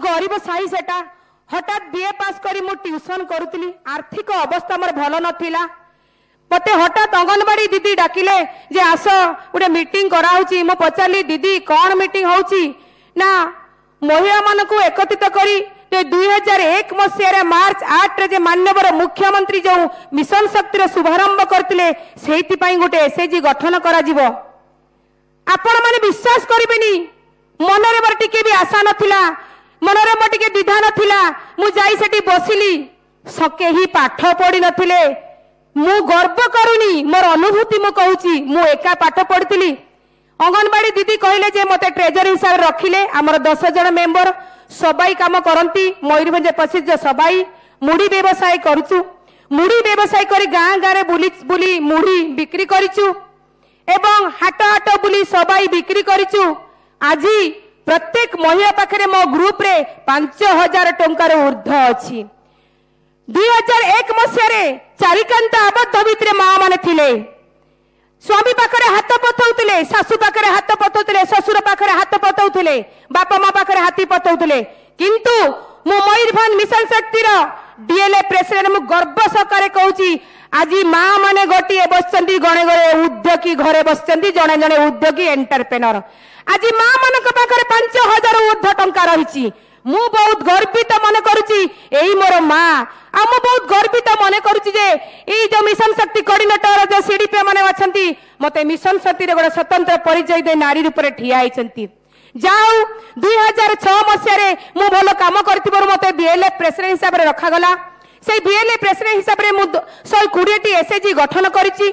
गरीब साई सेटा हठात बीए पास करी मु ट्यूशन करूली आर्थिक अवस्था मोर भल नथिला मते हठात अंगनवाड़ी दीदी डाकिले जे आस गोटे मीटिंग कराउची मु पचाली दीदी कौन मीटिंग होउची ना महिला मानकु एकत्रित करी 2001 मसीह मार्च 8 रे माननीय मुख्यमंत्री जो मिशन शक्ति शुभारंभ करते से गोटे एसएचजी गठन करा जीवो आपण माने विश्वास करिबेनी मनरे मोर टिके भी आशा नथिला मनरे मोर टिके विधा नथिला मु जाई सेठी बसिली सके ही पाठ पढ़ी नथिले मु गर्व करूनी मोर अनुभूति मु कहूची मु एका पाठ पढ़ितली अंगनवाड़ी दीदी कहले जे मते ट्रेजर हिसाब रखिले हमर 10 जन मेंबर सबाई काम करती मयूरभंज प्रसिद्ध सबाई मुड़ी व्यवसाय करूचु मुड़ी व्यवसाय करी गाँ गाँव बुली बुली मुड़ी बिक्री करिचु एवं हाट हाट बुली सबाई बिक्री करिचु आज प्रत्येक महिला पाखरे मो ग्रुप रे 5000 टंकार ऊर्ध्व अछि 2001 मसीह चारिकांत आबद्ध भितर माँ माने थिले स्वामी पाखरे हाथ पथौले शाशु पाखरे हाथ पथौले ससुर पाखरे हाथ पथौले बापा माँ पाखरे हाथी पथौले किंतु मु मयूरभंज मिशन शक्ति डीएलए प्रेसिडेंट मु गर्व सहकारे कहूची आज माँ माने गोटे बसचंती गणे गणे उद्योगी घरे बसचंती जणे जणे उद्योगी एंटरप्रेन्योर आज माँ मानक पाखरे 5000 ऊर्ध्व टंका रही मु बहुत गर्वित मन करुची एई मोर माँ आ मु बहुत गर्वित मन करुची जे ई जो मिशन शक्ति कोऑर्डिनेटर जो सीडीपी माने अछंती मते मिशन शक्ति रे गोटे स्वतंत्र परिचय दे नारी रूप रे ठिया आइछंती जाऊ 2006 मसिया रे मु भलो काम करतिबर मते बीएलए प्रेसिडेंट हिसाब रे रखा गला से बीएलए प्रेसिडेंट हिसाब रे मु 120 टी एसएचजी गठन करिची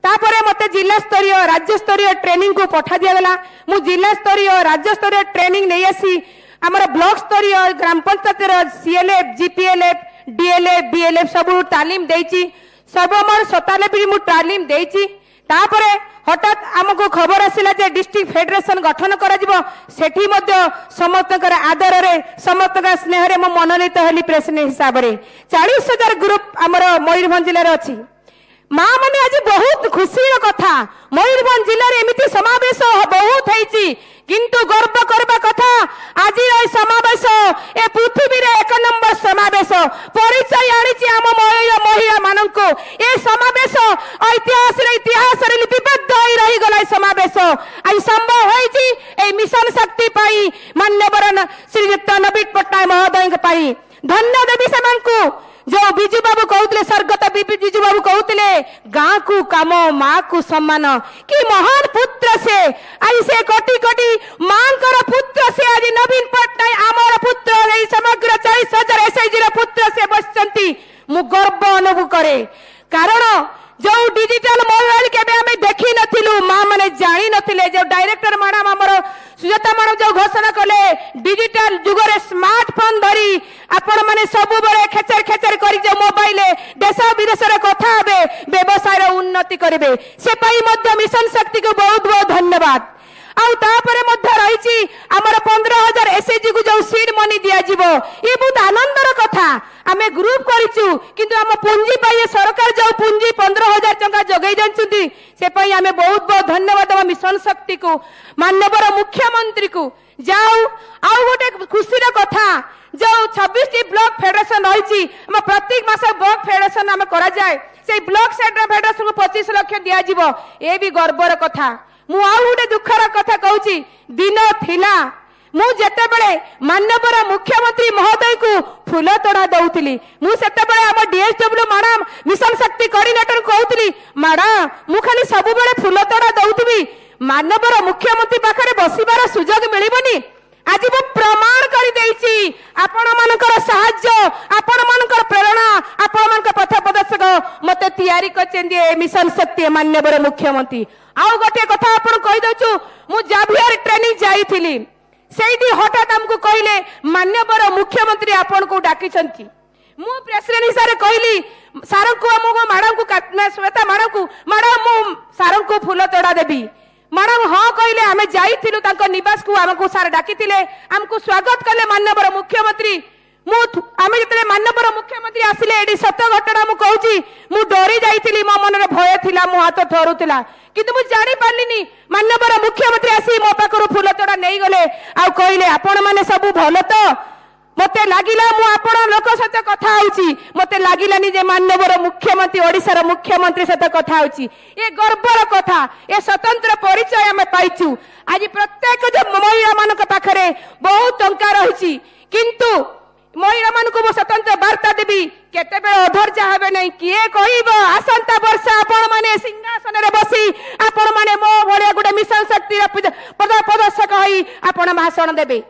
तापरे मते जिला स्तरीय राज्य स्तरीय ट्रेनिंग को पठा दिया गला मु जिला स्तरीय राज्य स्तरीय ट्रेनिंग नै आसी हमर ब्लॉक स्तरीय ग्राम पंचायत रो सीएलएफ जीपीएलएफ डीएलएफ बीएलएफ सब तालीम देइची सर्वमोट 97 मु तालीम देइची तापरे हठात हमको खबर आसिला जे डिस्ट्रिक्ट फेडरेशन गठन करा जिवो सेठी मध्ये समस्तकर आदर रे समस्तकर स्नेह रे म मनोनीत हली प्रेसिडेंट हिसाब रे 40000 ग्रुप हमर मयूरभंज जिल्ला रे अछि माँ माने आज बहुत खुशी कथा मयूरभंज जिल्ला रे एमिति समावेश बहुत हेची किंतु गर्व करबा कथा आज समावेश ए पृथ्वी रे 1 नंबर समावेश परिचय आनिछि आम महिला माननको ए समावेश इतिहास रे लिपिबद्ध होई रही गला समावेश आज संभव होईछि ए मिशन शक्ति पाई मान्यवर श्रीयुक्त नवीन पट्टनायक महोदय पाई धन्य देवी सेमानकु जो बिजू बाबू कहते स्वर्गत बिजू बाबू कहते गाँ को काम माँ को सम्मान कि महान पुत्र से आज से कोटि कोटि मां पुत्र से आज नवीन पट्टनायक आमर पुत्र समग्र 40000 एसएचजी पुत्र से बसचंती मु गर्व अनुभव करे कारण जो डिजिटल मोबाइल केबे हमें देखी नथिलु मां माने जानी नथिले जो डायरेक्टर मैडम हमर सुजाता मैडम जो घोषणा कले डिजिटल जुग रे स्मार्टफोन धरी आपण माने सब बेले खेचर खेचर करी जो मोबाइल देश विदेश रे कथा हेबे व्यवसाय रे उन्नति करिवे से पाई मध्य मिशन शक्ति को बहुत बहुत धन्यवाद आउ तापरे मध्य रहिछि हमर 15000 एसएचजी को जो सीड मनी दिया जिवो ये बहुत आनंदर कथा आमे ग्रुप करिछु किंतु हम पूंजी पाई सरकार जो पूंजी 15000 टंका जगै जानछुंती से पाई आमे बहुत बहुत धन्यवाद हम मिशन शक्ति को माननीय मुख्यमंत्री को जाऊ आउ गोटे खुशीर कथा जो 26 टी ब्लॉक फेडरेशन रही हम प्रत्येक मास ब्लॉक फेडरेशन आम करा जाए से ब्लॉक फेडरेशन को 25 लाख दिया जिवो ए भी गर्वर कथा मु आउ गोटे दुखर कथा कहूची दिन थिला मु जेते बेले माननीय मुख्यमंत्री महोदय को फूल तोड़ा दउतली मु सेते बेले हम डीएसडब्ल्यू मैडम मिशन शक्ति कोऑर्डिनेटर कहउतली मैडम मु खाली सब बेले फूल तोड़ा दउतबी माननीय मुख्यमंत्री पाखरे बसिबार सुजोग मिलिबनी आज मु प्रमाण करि देइची आपण मानकर सहाय्य आपण मानकर प्रेरणा आपण मानकर पथ प्रदर्शक मते तयारी करचेंदी मिशन शक्ति माननीय मुख्यमंत्री आउ गोटे कथा आपण कहि दउछु मु जाभियर ट्रेनिंग जाईथिली सेठी हठात हमको कहले मान्यवर मुख्यमंत्री आपण को डाकी छंती मु प्रेसिडेंट हिसारे कहली सारन को हमको मैडम को श्वेता मैडम को मैडम मु सारन को फूल तोड़ा देबी मैडम हाँ कहले आमे जाईथिलु तांको निवास को हमको सार डाकीथिले हमको स्वागत कले मान्यवर मुख्यमंत्री आमे जतले माननीय मुख्यमंत्री आसिले एडी सत्य घटना मु कहूची मु डरी जाईथिली मो मन रे भय थिला मो हाथ ठरुथिला किंतु मु जानि पारलिनी माननीय मुख्यमंत्री आसी मो पाखरु फूल तोड़ा नै गले आ कहले आपण माने सब भलो तो मते लागिला मु आपण लोक सहित कथा होउची मते लागिलानी जे माननीय मुख्यमंत्री ओडिसा मुख्यमंत्री सहित कथा होउची ए गर्वर कथा ए स्वतंत्र परिचय हमें पाइचु आज प्रत्येक जो महिला मानक पाखरे बहुत टंका रही किंतु महिला मानक मो स्वतंत्र वार्ता देवी केते बेले अधर्जा हेबे नहीं किए कहबो आसंता वर्ष आपण माने सिंहासन रे बसी आपण माने मो भलिया गुडे मिशन शक्ति पद प्रदर्शक होई आपण भाषण देबे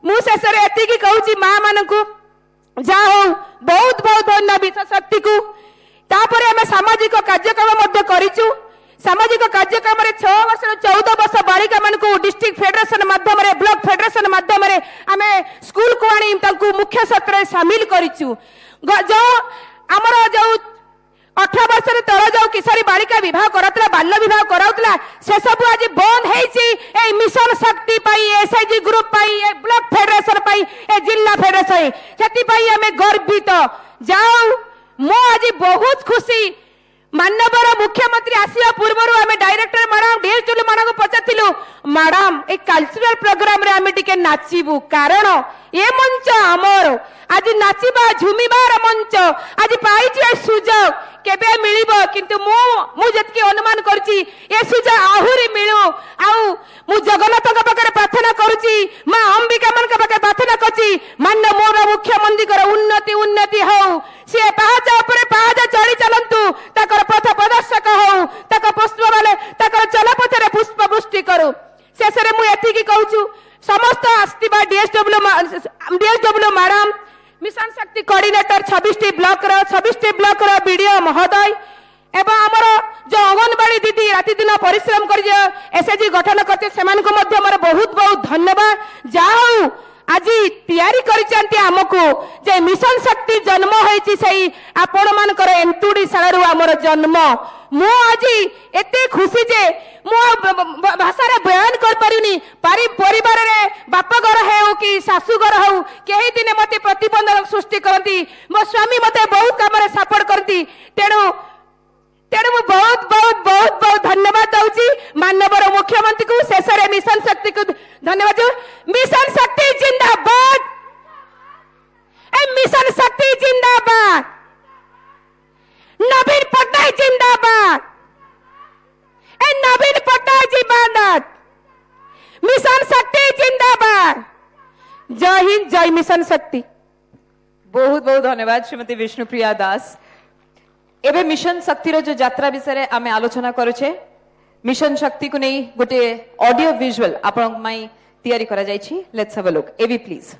मु शेष एति कहूँ माँ मान जा हो बहुत बहुत धन्यवाद मिशन शक्ति को तापर आम सामाजिक कार्यक्रम करूँ सामाजिक कार्यक्रम 6 वर्ष 14 वर्ष बालिका मान डिस्ट्रिक्ट फेडरेशन माध्यम ब्लॉक फेडरेशन माध्यम आम स्कूल को आनी मुख्य सत्र सामिल करूँ जो आमर जो 18 वर्ष तल जो किशोरी बालिका विवाह कराला बाल्य विवाह कराला से सब आज बंद है मिशन शक्ति एसएचजी ग्रुप ब्लॉक फेडरेशन जिला फेडरेशन से आम गर्वित जाओ मो आज बहुत खुशी माननीय मुख्यमंत्री आसिया पूर्व आम डायरेक्टर मैडम डीएसडब्ल्यू मान पचारू मैडम ए कल्चरल प्रोग्राम रे आम टिके नाचबू कारण ए मंच आमर आज नाचिबा झुमिबार मंच आज पाई सुजोग केबे मिलिबो किंतु मु जतकी अनुमान करची ए सुजोग आहुरी मिलू आउ मु जगन्नाथ पाखे प्रार्थना करुची मां अंबिका मन पाखे प्रार्थना करची मान्य मोर मुख्यमंत्री कर उन्नति उन्नति हो से पाहाज ऊपर पाहाज चढ़ी चलंतु ताकर पथ प्रदर्शक हो ताकर पुष्प वाले ताकर चलपथ रे पुष्प वृष्टि करू शेष रे मु एथि कहूछु समस्त आस्तिबा डीएसडब्ल्यू मैडम मिशन शक्ति कोऑर्डिनेटर 26 ब्लॉक रो बीडीओ महोदय एवं आमर जो अंगनवाड़ी दीदी राति दिन परिश्रम कर एसएचजी गठन करते सेमानको मध्य मोर बहुत बहुत धन्यवाद जाऊ आज तैयारी करिसेंती हमकु जे मिशन शक्ति जन्म होईची सही आपण मानकर एंतुडी साळरू हमर जन्म मु आज एते खुशी जे मु भाषा रे बयान कर पारिनी परिवार रे बाप घर हेउ कि सासू घर हेउ केही दिने मते प्रतिबंधक सृष्टि करती मो स्वामी मते बहुत काम रे सपोर्ट करती तेणु मु बहुत बहुत बहुत बहुत धन्यवाद दउची माननीय मुख्यमंत्री को शेष रे मिशन शक्ति को धन्यवाद मिशन शक्ति जिंदाबाद मिशन शक्ति जिंदाबाद नवीन पटनायक जिंदाबाद नवीन पटनायक जिंदाबाद मिशन शक्ति जिंदाबाद जय हिंद जय मिशन शक्ति बहुत बहुत धन्यवाद श्रीमती विष्णुप्रिया दास एबे मिशन शक्ति रो जो यात्रा विषय आमे आलोचना करूछे मिशन शक्ति को नहीं गोटे ऑडियो विजुअल आपण माई तैयारी करा जायछि लेट्स हैव अ लुक एवी प्लीज